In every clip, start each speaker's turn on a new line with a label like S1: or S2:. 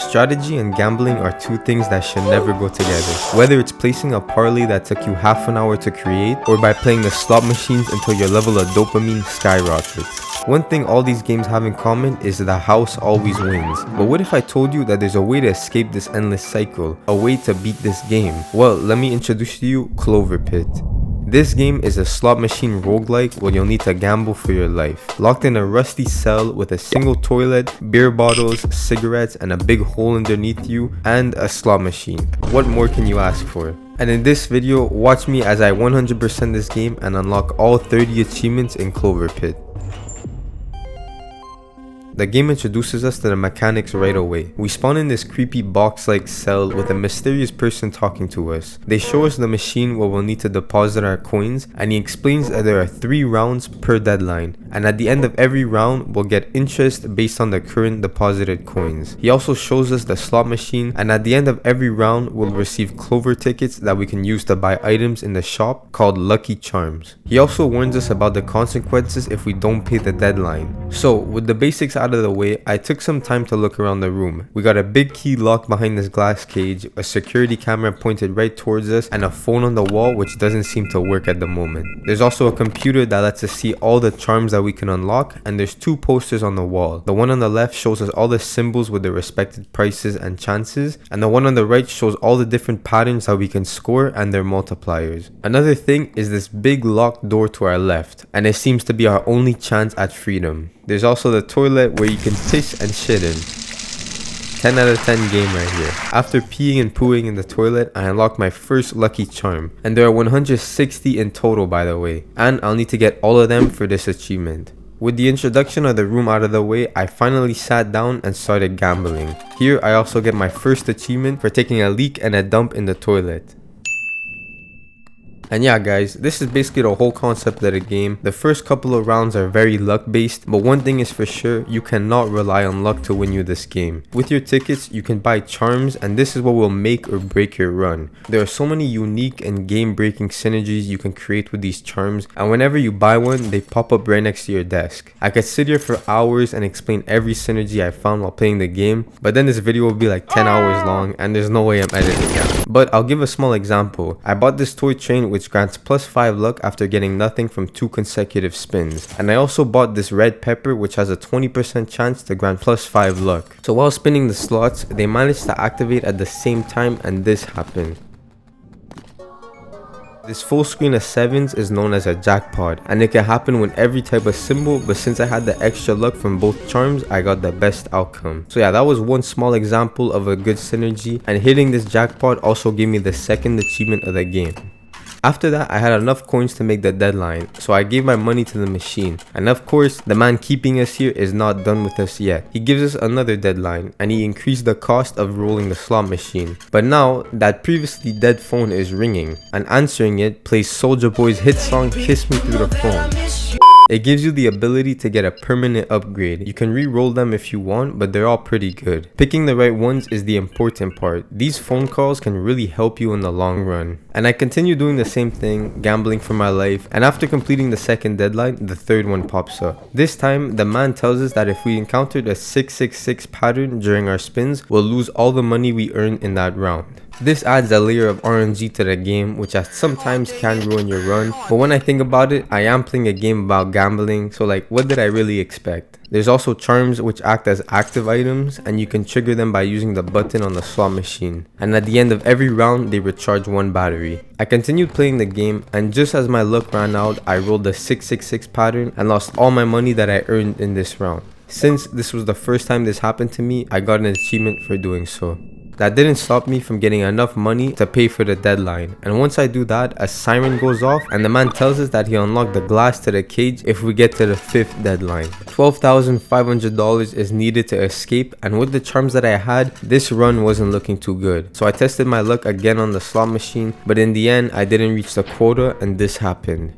S1: Strategy and gambling are two things that should never go together. Whether it's placing a parlay that took you half an hour to create, or by playing the slot machines until your level of dopamine skyrockets. One thing all these games have in common is the house always wins. But what if I told you that there's a way to escape this endless cycle? A way to beat this game? Well, let me introduce to you Clover Pit. This game is a slot machine roguelike where you'll need to gamble for your life. Locked in a rusty cell with a single toilet, beer bottles, cigarettes, and a big hole underneath you, and a slot machine. What more can you ask for? And in this video, watch me as I 100% this game and unlock all 30 achievements in Clover Pit. The game introduces us to the mechanics right away. We spawn in this creepy box-like cell with a mysterious person talking to us. They show us the machine where we'll need to deposit our coins, and he explains that there are 3 rounds per deadline, and at the end of every round we'll get interest based on the current deposited coins. He also shows us the slot machine, and at the end of every round we'll receive Clover tickets that we can use to buy items in the shop called Lucky Charms. He also warns us about the consequences if we don't pay the deadline. So with the basics out of the way, I took some time to look around the room. We got a big key locked behind this glass cage, a security camera pointed right towards us, and a phone on the wall which doesn't seem to work at the moment. There's also a computer that lets us see all the charms that we can unlock, and there's 2 posters on the wall. The one on the left shows us all the symbols with their respected prices and chances, and the one on the right shows all the different patterns that we can score and their multipliers. Another thing is this big locked door to our left, and it seems to be our only chance at freedom. There's also the toilet where you can piss and shit in. 10 out of 10 game right here. After peeing and pooing in the toilet, I unlocked my first lucky charm. And there are 160 in total, by the way. And I'll need to get all of them for this achievement. With the introduction of the room out of the way, I finally sat down and started gambling. Here I also get my first achievement for taking a leak and a dump in the toilet. And yeah guys, this is basically the whole concept of the game. The first couple of rounds are very luck based, but one thing is for sure, you cannot rely on luck to win you this game. With your tickets, you can buy charms, and this is what will make or break your run. There are so many unique and game breaking synergies you can create with these charms, and whenever you buy one, they pop up right next to your desk. I could sit here for hours and explain every synergy I found while playing the game, but then this video will be like 10 hours long and there's no way I'm editing it. But I'll give a small example. I bought this toy train which grants +5 luck after getting nothing from 2 consecutive spins. And I also bought this red pepper which has a 20% chance to grant +5 luck. So while spinning the slots, they managed to activate at the same time and this happened. This full screen of 7s is known as a jackpot, and it can happen with every type of symbol, but since I had the extra luck from both charms, I got the best outcome. So yeah, that was one small example of a good synergy, and hitting this jackpot also gave me the second achievement of the game. After that, I had enough coins to make the deadline, so I gave my money to the machine. And of course, the man keeping us here is not done with us yet. He gives us another deadline, and he increased the cost of rolling the slot machine. But now, that previously dead phone is ringing, and answering it plays Soulja Boy's hit song Kiss Me Through the Phone. It gives you the ability to get a permanent upgrade. You can re-roll them if you want, but they're all pretty good. Picking the right ones is the important part. These phone calls can really help you in the long run. And I continue doing the same thing, gambling for my life, and after completing the second deadline, the third one pops up. This time, the man tells us that if we encountered a 666 pattern during our spins, we'll lose all the money we earned in that round. This adds a layer of RNG to the game, which sometimes can ruin your run, but when I think about it, I am playing a game about gambling, so like, what did I really expect? There's also charms which act as active items, and you can trigger them by using the button on the slot machine. And at the end of every round, they recharge 1 battery. I continued playing the game, and just as my luck ran out, I rolled the 666 pattern and lost all my money that I earned in this round. Since this was the first time this happened to me, I got an achievement for doing so. That didn't stop me from getting enough money to pay for the deadline, and once I do that, a siren goes off and the man tells us that he unlocked the glass to the cage if we get to the 5th deadline. $12,500 is needed to escape, and with the charms that I had, this run wasn't looking too good. So I tested my luck again on the slot machine, but in the end I didn't reach the quota and this happened.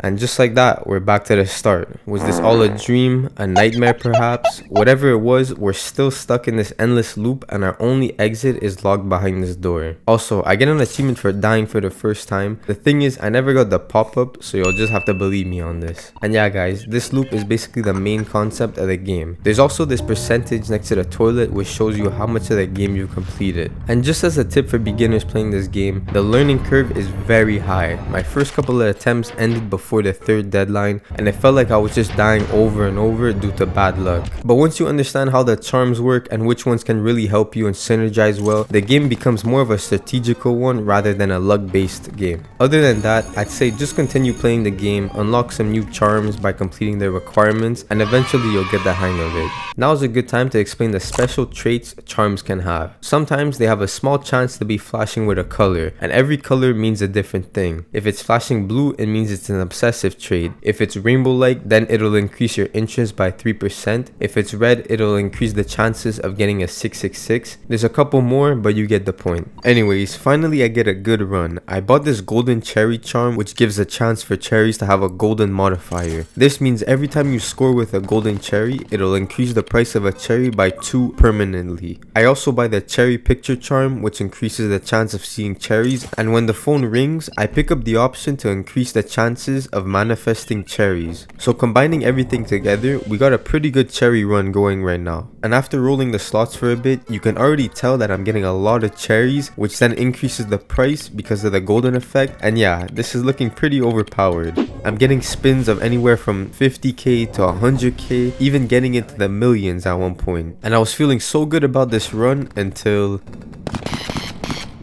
S1: And just like that, we're back to the start. Was this all a dream? A nightmare perhaps? Whatever it was, we're still stuck in this endless loop and our only exit is locked behind this door. Also, I get an achievement for dying for the first time. The thing is, I never got the pop-up, so you'll just have to believe me on this. And yeah guys, this loop is basically the main concept of the game. There's also this percentage next to the toilet which shows you how much of the game you've completed. And just as a tip for beginners playing this game, the learning curve is very high. My first couple of attempts ended before the third deadline and it felt like I was just dying over and over due to bad luck. But once you understand how the charms work and which ones can really help you and synergize well, the game becomes more of a strategical one rather than a luck-based game. Other than that, I'd say just continue playing the game, unlock some new charms by completing their requirements, and eventually you'll get the hang of it. Now is a good time to explain the special traits charms can have. Sometimes they have a small chance to be flashing with a color, and every color means a different thing. If it's flashing blue, it means it's an obsessive trait. If it's rainbow-like, then it'll increase your interest by 3%. If it's red, it'll increase the chances of getting a 666. There's a couple more, but you get the point. Anyways, finally I get a good run. I bought this golden cherry charm which gives a chance for cherries to have a golden modifier. This means every time you score with a golden cherry, it'll increase the price of a cherry by 2 permanently. I also buy the cherry picture charm which increases the chance of seeing cherries, and when the phone rings, I pick up the option to increase the chances of manifesting cherries. So combining everything together, we got a pretty good cherry run going right now. And after rolling the slots for a bit, you can already tell that I'm getting a lot of cherries, which then increases the price because of the golden effect. And yeah, this is looking pretty overpowered. I'm getting spins of anywhere from 50k to 100k, even getting into the millions at one point. And I was feeling so good about this run until...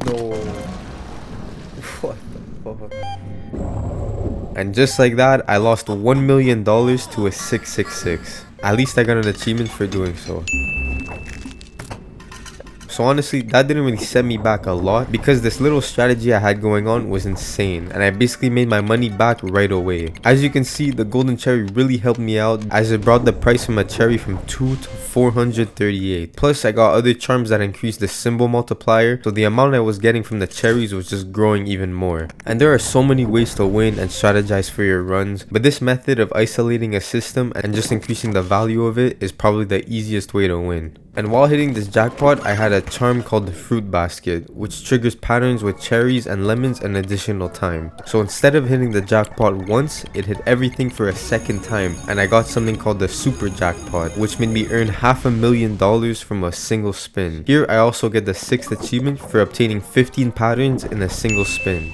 S1: No. What the fuck? And just like that, I lost $1 million to a 666. At least I got an achievement for doing so. So honestly, that didn't really set me back a lot because this little strategy I had going on was insane and I basically made my money back right away. As you can see, the golden cherry really helped me out as it brought the price from a cherry from 2 to 438. Plus I got other charms that increased the symbol multiplier, so the amount I was getting from the cherries was just growing even more. And there are so many ways to win and strategize for your runs, but this method of isolating a system and just increasing the value of it is probably the easiest way to win. And while hitting this jackpot, I had a charm called the fruit basket, which triggers patterns with cherries and lemons an additional time. So instead of hitting the jackpot once, it hit everything for a second time, and I got something called the super jackpot, which made me earn $500,000 from a single spin. Here I also get the 6th achievement for obtaining 15 patterns in a single spin.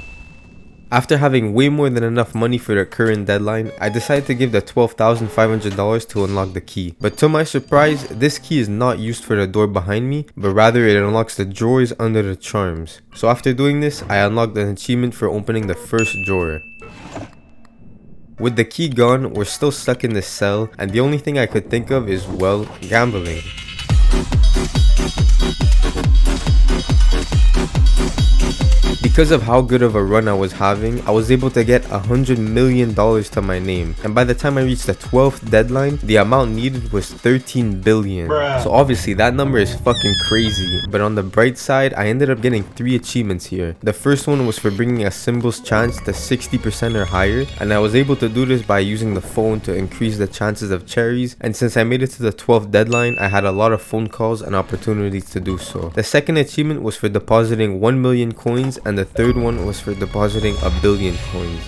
S1: After having way more than enough money for the current deadline, I decided to give the $12,500 to unlock the key. But to my surprise, this key is not used for the door behind me, but rather it unlocks the drawers under the charms. So after doing this, I unlocked an achievement for opening the first drawer. With the key gone, we're still stuck in this cell, and the only thing I could think of is, well, gambling. Because of how good of a run I was having, I was able to get $100 million to my name, and by the time I reached the 12th deadline, the amount needed was 13 billion. So obviously that number is fucking crazy, but on the bright side, I ended up getting 3 achievements here. The first one was for bringing a symbol's chance to 60% or higher, and I was able to do this by using the phone to increase the chances of cherries, and since I made it to the 12th deadline, I had a lot of phone calls and opportunities to do so. The second achievement was for depositing 1 million coins, and the third one was for depositing 1 billion coins.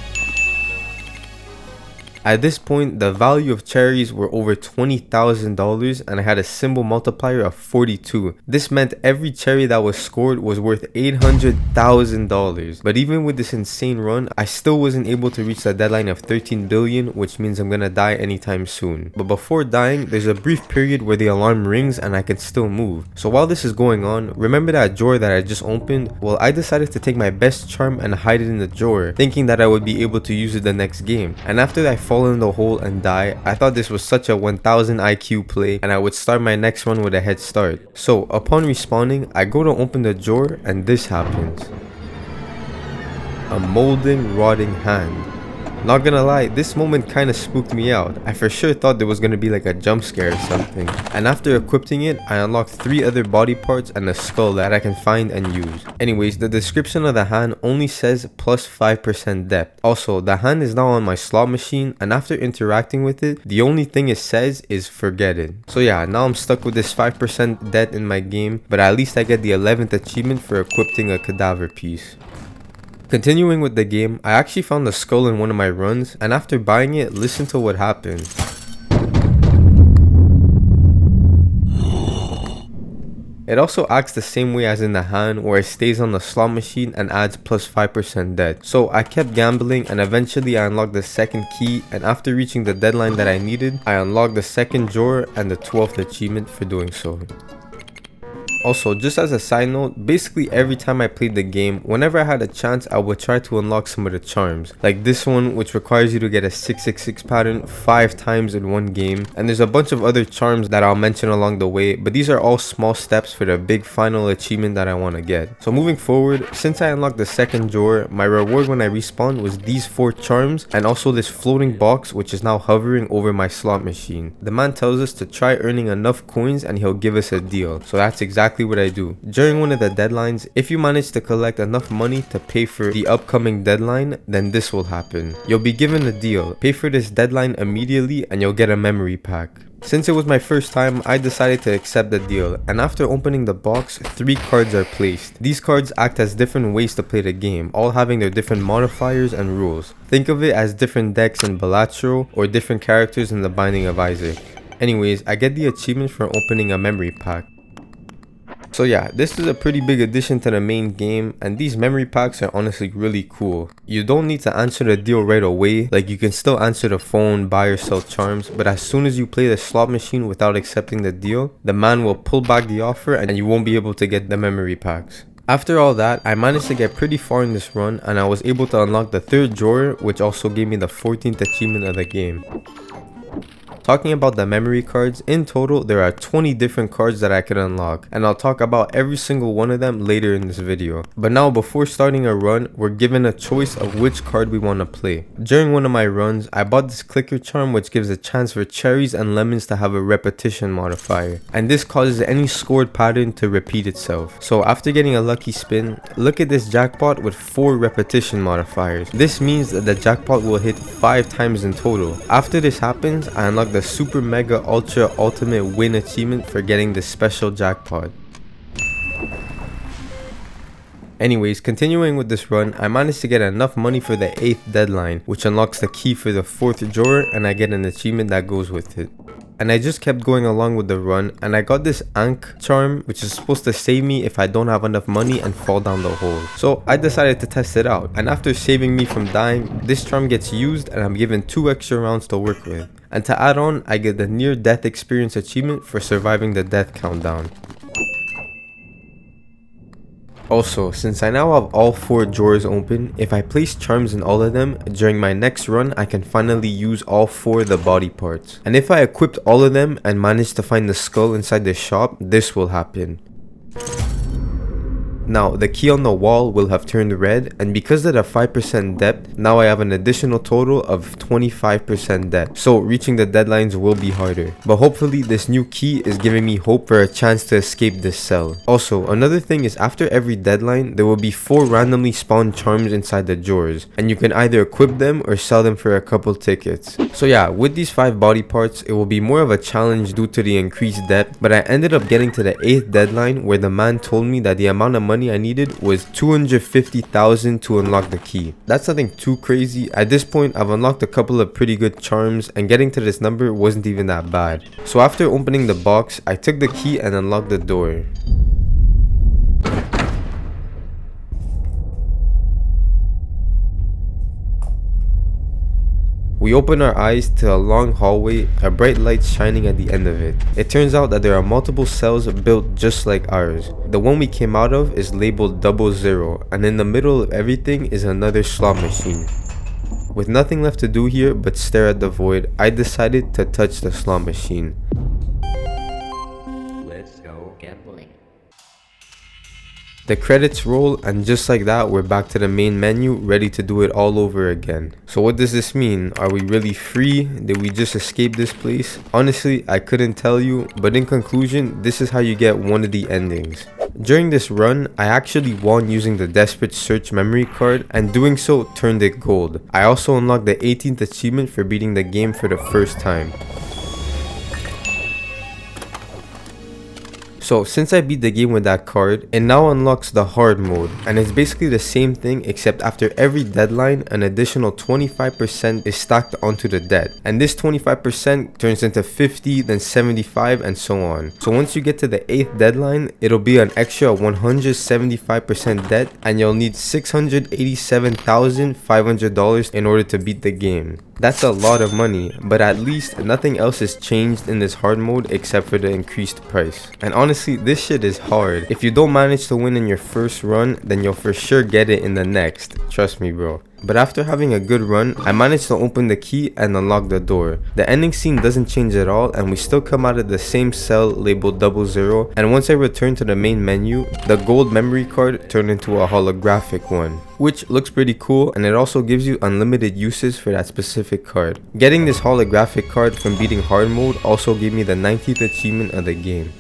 S1: At this point, the value of cherries were over $20,000 and I had a symbol multiplier of 42. This meant every cherry that was scored was worth $800,000. But even with this insane run, I still wasn't able to reach the deadline of 13 billion, which means I'm gonna die anytime soon. But before dying, there's a brief period where the alarm rings and I can still move. So while this is going on, remember that drawer that I just opened? Well, I decided to take my best charm and hide it in the drawer, thinking that I would be able to use it the next game. And after I fall in the hole and die, I thought this was such a 1000 IQ play and I would start my next run with a head start. So upon respawning, I go to open the drawer and this happens. A molding, rotting hand. Not gonna lie, this moment kinda spooked me out. I for sure thought there was gonna be like a jump scare or something. And after equipping it, I unlocked 3 other body parts and a skull that I can find and use. Anyways, the description of the hand only says plus 5% depth. Also, the hand is now on my slot machine, and after interacting with it, the only thing it says is forget it. So yeah, now I'm stuck with this 5% debt in my game, but at least I get the 11th achievement for equipping a cadaver piece. Continuing with the game, I actually found the skull in one of my runs, and after buying it, listen to what happened. It also acts the same way as in the hand, where it stays on the slot machine and adds plus 5% debt. So I kept gambling, and eventually I unlocked the second key, and after reaching the deadline that I needed, I unlocked the second drawer and the 12th achievement for doing so. Also, just as a side note, basically every time I played the game, whenever I had a chance, I would try to unlock some of the charms. Like this one, which requires you to get a 666 pattern 5 times in one game. And there's a bunch of other charms that I'll mention along the way, but these are all small steps for the big final achievement that I want to get. So moving forward, since I unlocked the second drawer, my reward when I respawned was these 4 charms and also this floating box which is now hovering over my slot machine. The man tells us to try earning enough coins and he'll give us a deal. So that's exactly what I do. During one of the deadlines, if you manage to collect enough money to pay for the upcoming deadline, then this will happen. You'll be given a deal. Pay for this deadline immediately and you'll get a memory pack. Since it was my first time, I decided to accept the deal, and after opening the box, 3 cards are placed. These cards act as different ways to play the game, all having their different modifiers and rules. Think of it as different decks in Balatro or different characters in the Binding of Isaac. Anyways, I get the achievement for opening a memory pack. So yeah, this is a pretty big addition to the main game, and these memory packs are honestly really cool. You don't need to answer the deal right away, like you can still answer the phone, buy or sell charms, but as soon as you play the slot machine without accepting the deal, the man will pull back the offer and you won't be able to get the memory packs. After all that, I managed to get pretty far in this run, and I was able to unlock the 3rd drawer, which also gave me the 14th achievement of the game. Talking about the memory cards, in total there are 20 different cards that I could unlock, and I'll talk about every single one of them later in this video. But now before starting a run, we're given a choice of which card we want to play. During one of my runs, I bought this clicker charm which gives a chance for cherries and lemons to have a repetition modifier, and this causes any scored pattern to repeat itself. So after getting a lucky spin, look at this jackpot with 4 repetition modifiers. This means that the jackpot will hit 5 times in total. After this happens, I unlock the super mega ultra ultimate win achievement for getting this special jackpot. Anyways, continuing with this run, I managed to get enough money for the 8th deadline, which unlocks the key for the 4th drawer, and I get an achievement that goes with it. And I just kept going along with the run, and I got this Ankh charm which is supposed to save me if I don't have enough money and fall down the hole. So I decided to test it out, and after saving me from dying, this charm gets used and I'm given 2 extra rounds to work with. And to add on, I get the near death experience achievement for surviving the death countdown. Also, since I now have all 4 drawers open, if I place charms in all of them, during my next run I can finally use all 4 of the body parts. And if I equipped all of them and managed to find the skull inside the shop, this will happen. Now, the key on the wall will have turned red, and because of the 5% depth, now I have an additional total of 25% depth, so reaching the deadlines will be harder. But hopefully this new key is giving me hope for a chance to escape this cell. Also, another thing is after every deadline, there will be 4 randomly spawned charms inside the drawers, and you can either equip them or sell them for a couple tickets. So yeah, with these 5 body parts, it will be more of a challenge due to the increased depth, but I ended up getting to the 8th deadline where the man told me that the amount of money I needed was 250,000 to unlock the key. That's nothing too crazy. At this point, I've unlocked a couple of pretty good charms, and getting to this number wasn't even that bad. So after opening the box, I took the key and unlocked the door. We open our eyes to a long hallway, a bright light shining at the end of it. It turns out that there are multiple cells built just like ours. The one we came out of is labeled 00, and in the middle of everything is another slot machine. With nothing left to do here but stare at the void, I decided to touch the slot machine.
S2: Let's go gambling.
S1: The credits roll, and just like that, we're back to the main menu, ready to do it all over again. So what does this mean? Are we really free? Did we just escape this place? Honestly, I couldn't tell you, but in conclusion, this is how you get one of the endings. During this run, I actually won using the Desperate Search memory card, and doing so turned it gold. I also unlocked the 18th achievement for beating the game for the first time. So since I beat the game with that card, it now unlocks the hard mode, and it's basically the same thing except after every deadline, an additional 25% is stacked onto the debt, and this 25% turns into 50, then 75, and so on. So once you get to the 8th deadline, it'll be an extra 175% debt, and you'll need $687,500 in order to beat the game. That's a lot of money, but at least nothing else is changed in this hard mode except for the increased price. And honestly, this shit is hard. If you don't manage to win in your first run, then you'll for sure get it in the next. Trust me, bro. But after having a good run, I managed to open the key and unlock the door. The ending scene doesn't change at all, and we still come out of the same cell labeled 00, and once I return to the main menu, the gold memory card turned into a holographic one, which looks pretty cool, and it also gives you unlimited uses for that specific card. Getting this holographic card from beating hard mode also gave me the 19th achievement of the game.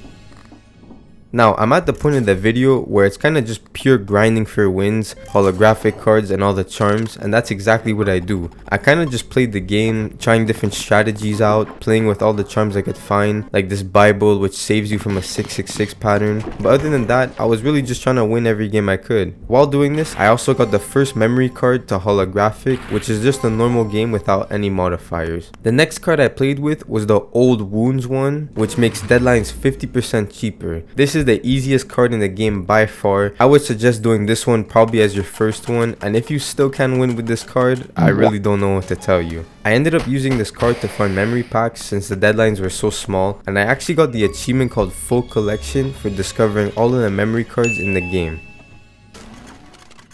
S1: Now, I'm at the point in the video where it's kind of just pure grinding for wins, holographic cards, and all the charms, and that's exactly what I do. I kind of just played the game, trying different strategies out, playing with all the charms I could find, like this Bible which saves you from a 666 pattern. But other than that, I was really just trying to win every game I could. While doing this, I also got the first memory card to holographic, which is just a normal game without any modifiers. The next card I played with was the Old Wounds one, which makes deadlines 50% cheaper. This is the easiest card in the game by far. I would suggest doing this one probably as your first one, and if you still can't win with this card, I really don't know what to tell you. I ended up using this card to find memory packs since the deadlines were so small, and I actually got the achievement called Full Collection for discovering all of the memory cards in the game.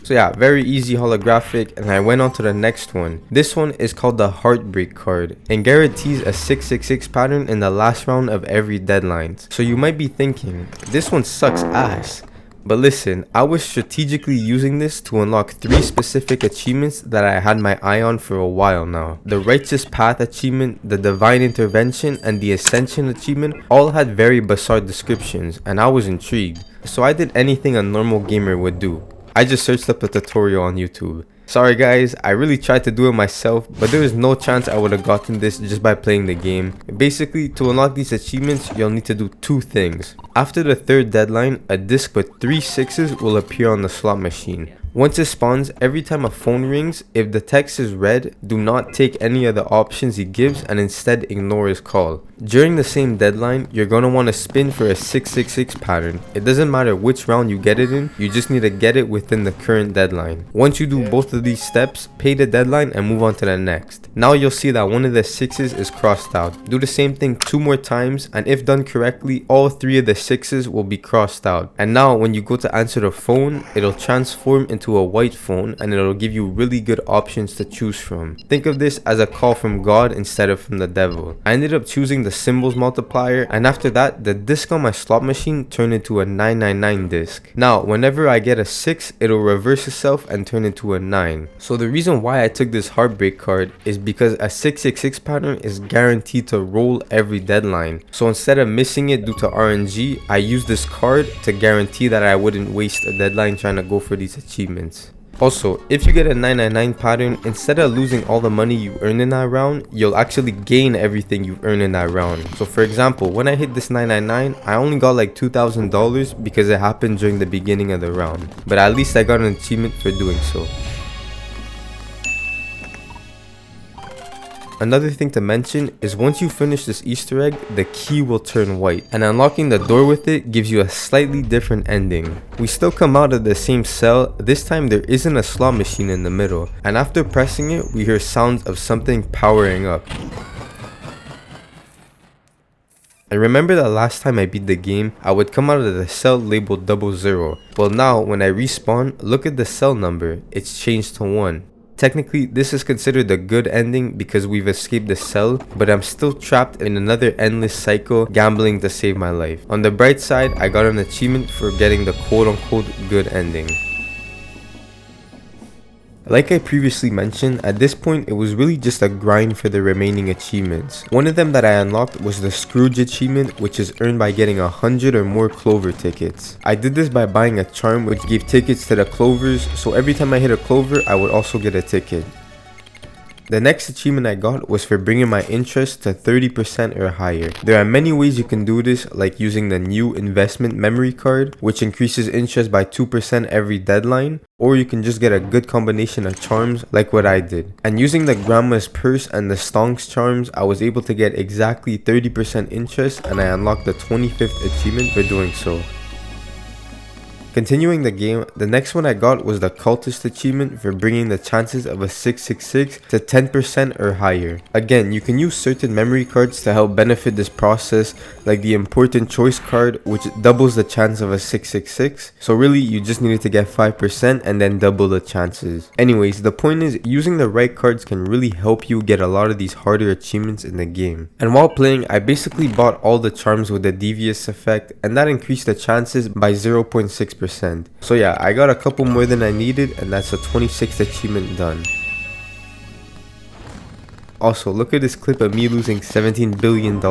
S1: So yeah, very easy holographic, and I went on to the next one. This one is called the Heartbreak card and guarantees a 666 pattern in the last round of every deadline. So you might be thinking, this one sucks ass. But listen, I was strategically using this to unlock 3 specific achievements that I had my eye on for a while now. The Righteous Path achievement, the Divine Intervention, and the Ascension achievement all had very bizarre descriptions, and I was intrigued. So I did anything a normal gamer would do. I just searched up a tutorial on YouTube. Sorry guys, I really tried to do it myself, but there is no chance I would have gotten this just by playing the game. Basically, to unlock these achievements, you'll need to do 2 things. After the 3rd deadline, a disc with 3 6s will appear on the slot machine. Once it spawns, every time a phone rings, if the text is read, do not take any of the options he gives and instead ignore his call. During the same deadline, you're going to want to spin for a 666 pattern. It doesn't matter which round you get it in, you just need to get it within the current deadline. Once you do both of these steps, pay the deadline and move on to the next. Now you'll see that one of the 6s is crossed out. Do the same thing 2 more times, and if done correctly, all 3 of the 6s will be crossed out. And now when you go to answer the phone, it'll transform into a white phone, and it'll give you really good options to choose from. Think of this as a call from God instead of from the devil. I ended up choosing the symbols multiplier, and after that, the disc on my slot machine turned into a 999 disc. Now, whenever I get a 6, it'll reverse itself and turn into a 9. So the reason why I took this Heartbreak card is because a 666 pattern is guaranteed to roll every deadline. So instead of missing it due to RNG, I used this card to guarantee that I wouldn't waste a deadline trying to go for these achievements. Also, if you get a 999 pattern, instead of losing all the money you earned in that round, you'll actually gain everything you've earned in that round. So for example, when I hit this 999, I only got like $2,000 because it happened during the beginning of the round. But at least I got an achievement for doing so. Another thing to mention is once you finish this Easter egg, the key will turn white, and unlocking the door with it gives you a slightly different ending. We still come out of the same cell, this time there isn't a slot machine in the middle, and after pressing it, we hear sounds of something powering up. I remember the last time I beat the game, I would come out of the cell labeled 00. Well now, when I respawn, look at the cell number, it's changed to 1. Technically, this is considered a good ending because we've escaped the cell, but I'm still trapped in another endless cycle, gambling to save my life. On the bright side, I got an achievement for getting the quote-unquote good ending. Like I previously mentioned, at this point it was really just a grind for the remaining achievements. One of them that I unlocked was the Scrooge achievement, which is earned by getting 100 or more Clover tickets. I did this by buying a charm which gave tickets to the Clovers, so every time I hit a Clover I would also get a ticket. The next achievement I got was for bringing my interest to 30% or higher. There are many ways you can do this, like using the new investment memory card, which increases interest by 2% every deadline, or you can just get a good combination of charms like what I did. And using the grandma's purse and the stonks charms, I was able to get exactly 30% interest, and I unlocked the 25th achievement for doing so. Continuing the game, the next one I got was the cultist achievement for bringing the chances of a 666 to 10% or higher. Again, you can use certain memory cards to help benefit this process, like the important choice card, which doubles the chance of a 666. So really, you just needed to get 5% and then double the chances. Anyways, the point is, using the right cards can really help you get a lot of these harder achievements in the game. And while playing, I basically bought all the charms with the devious effect, and that increased the chances by 0.6%. So yeah, I got a couple more than I needed, and that's a 26th achievement done. Also, look at this clip of me losing $17 billion.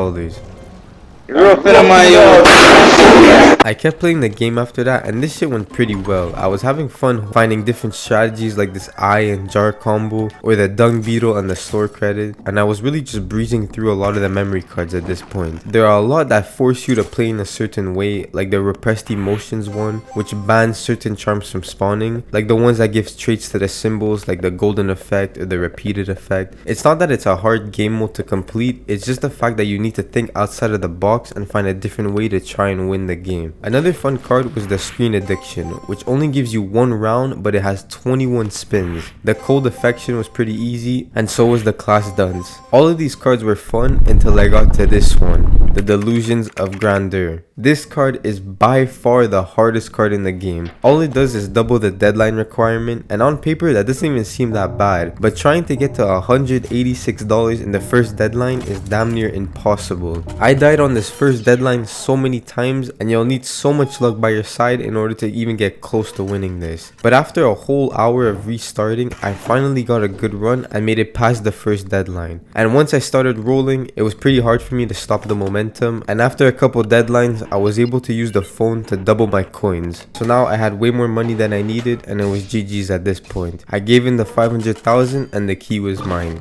S1: I kept playing the game after that, and this shit went pretty well. I was having fun finding different strategies like this eye and jar combo, or the dung beetle and the store credit, and I was really just breezing through a lot of the memory cards at this point. There are a lot that force you to play in a certain way, like the repressed emotions one, which bans certain charms from spawning, like the ones that give traits to the symbols like the golden effect or the repeated effect. It's not that it's a hard game mode to complete, it's just the fact that you need to think outside of the box and find a different way to try and win the game. Another fun card was the screen addiction, which only gives you one round but it has 21 spins. The cold affection was pretty easy, and so was the class dunce. All of these cards were fun until I got to this one, the delusions of grandeur. This card is by far the hardest card in the game. All it does is double the deadline requirement, and on paper that doesn't even seem that bad, but trying to get to $186 in the first deadline is damn near impossible. I died on this first deadline so many times, and you'll need so much luck by your side in order to even get close to winning this. But after a whole hour of restarting, I finally got a good run and made it past the first deadline. And once I started rolling, it was pretty hard for me to stop the momentum, and after a couple deadlines, I was able to use the phone to double my coins. So now I had way more money than I needed, and it was GG's at this point. I gave in the 500,000 and the key was mine.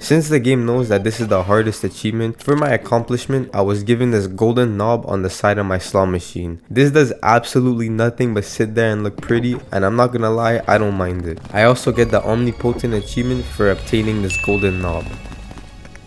S1: Since the game knows that this is the hardest achievement, for my accomplishment, I was given this golden knob on the side of my slot machine. This does absolutely nothing but sit there and look pretty, and I'm not gonna lie, I don't mind it. I also get the omnipotent achievement for obtaining this golden knob.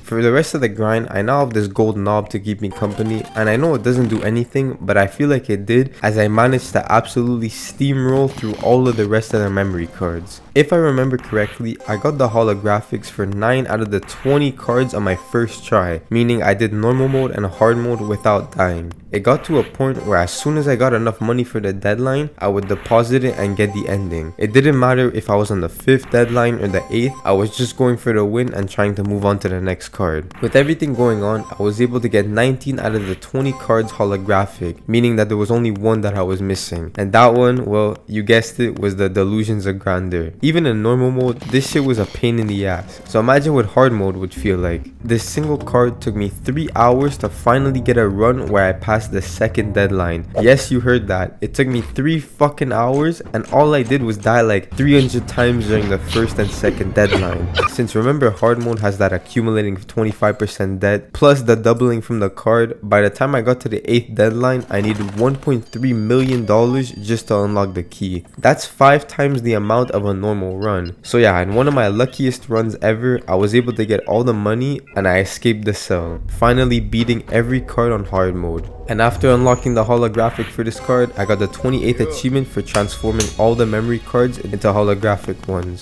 S1: For the rest of the grind, I now have this gold knob to keep me company, and I know it doesn't do anything, but I feel like it did, as I managed to absolutely steamroll through all of the rest of the memory cards. If I remember correctly, I got the holographics for 9 out of the 20 cards on my first try, meaning I did normal mode and hard mode without dying. It got to a point where as soon as I got enough money for the deadline, I would deposit it and get the ending. It didn't matter if I was on the 5th deadline or the 8th, I was just going for the win and trying to move on to the next card. With everything going on, I was able to get 19 out of the 20 cards holographic, meaning that there was only one that I was missing. And that one, well, you guessed it, was the delusions of grandeur. Even in normal mode, this shit was a pain in the ass. So imagine what hard mode would feel like. This single card took me 3 hours to finally get a run where I passed the 2nd deadline. Yes, you heard that. It took me 3 fucking hours, and all I did was die like 300 times during the 1st and 2nd deadline. Since remember, hard mode has that accumulating 25% debt plus the doubling from the card, by the time I got to the 8th deadline, I needed $1.3 million just to unlock the key. That's 5 times the amount of a normal run. So yeah, in one of my luckiest runs ever, I was able to get all the money and I escaped the cell, finally beating every card on hard mode. And after unlocking the holographic for this card, I got the 28th achievement for transforming all the memory cards into holographic ones.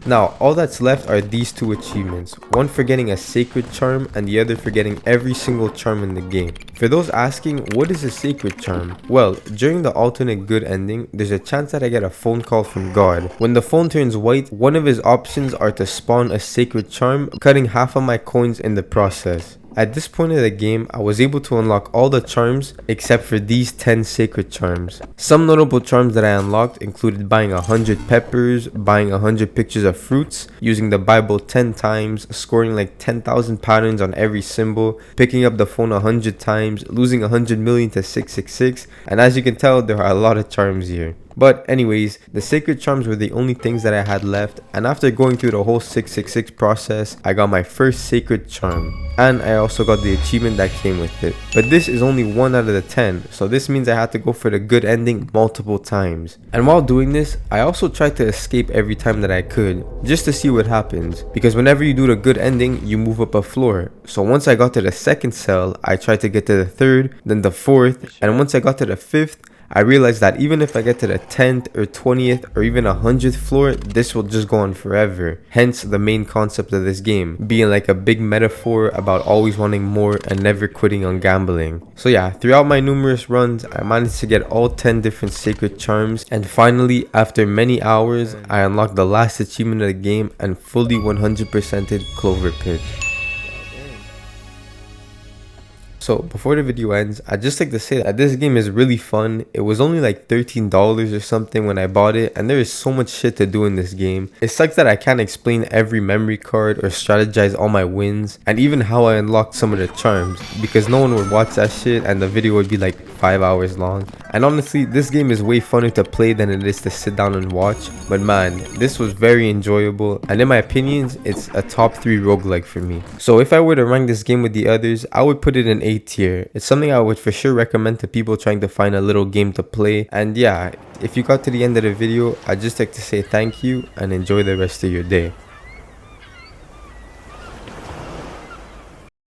S1: Now, all that's left are these two achievements, one for getting a sacred charm and the other for getting every single charm in the game. For those asking, what is a sacred charm? Well, during the alternate good ending, there's a chance that I get a phone call from God. When the phone turns white, one of his options are to spawn a sacred charm, cutting half of my coins in the process. At this point of the game, I was able to unlock all the charms except for these 10 sacred charms. Some notable charms that I unlocked included buying 100 peppers, buying 100 pictures of fruits, using the Bible 10 times, scoring like 10,000 patterns on every symbol, picking up the phone 100 times, losing 100 million to 666, and as you can tell, there are a lot of charms here. But anyways, the sacred charms were the only things that I had left, and after going through the whole 666 process, I got my first sacred charm. And I also got the achievement that came with it. But this is only 1 out of the 10, so this means I had to go for the good ending multiple times. And while doing this, I also tried to escape every time that I could, just to see what happens. Because whenever you do the good ending, you move up a floor. So once I got to the second cell, I tried to get to the third, then the fourth, and once I got to the fifth, I realized that even if I get to the 10th or 20th or even 100th floor, this will just go on forever. Hence the main concept of this game, being like a big metaphor about always wanting more and never quitting on gambling. So yeah, throughout my numerous runs, I managed to get all 10 different sacred charms, and finally, after many hours, I unlocked the last achievement of the game and fully 100%ed Clover Pit. So before the video ends, I'd just like to say that this game is really fun. It was only like $13 or something when I bought it, and there is so much shit to do in this game. It sucks that I can't explain every memory card or strategize all my wins and even how I unlocked some of the charms, because no one would watch that shit and the video would be like 5 hours long. And honestly, this game is way funner to play than it is to sit down and watch. But man, this was very enjoyable, and in my opinions, it's a top 3 roguelike for me. So if I were to rank this game with the others, I would put it in A tier. It's something I would for sure recommend to people trying to find a little game to play. And yeah, if you got to the end of the video, I'd just like to say thank you and enjoy the rest of your day.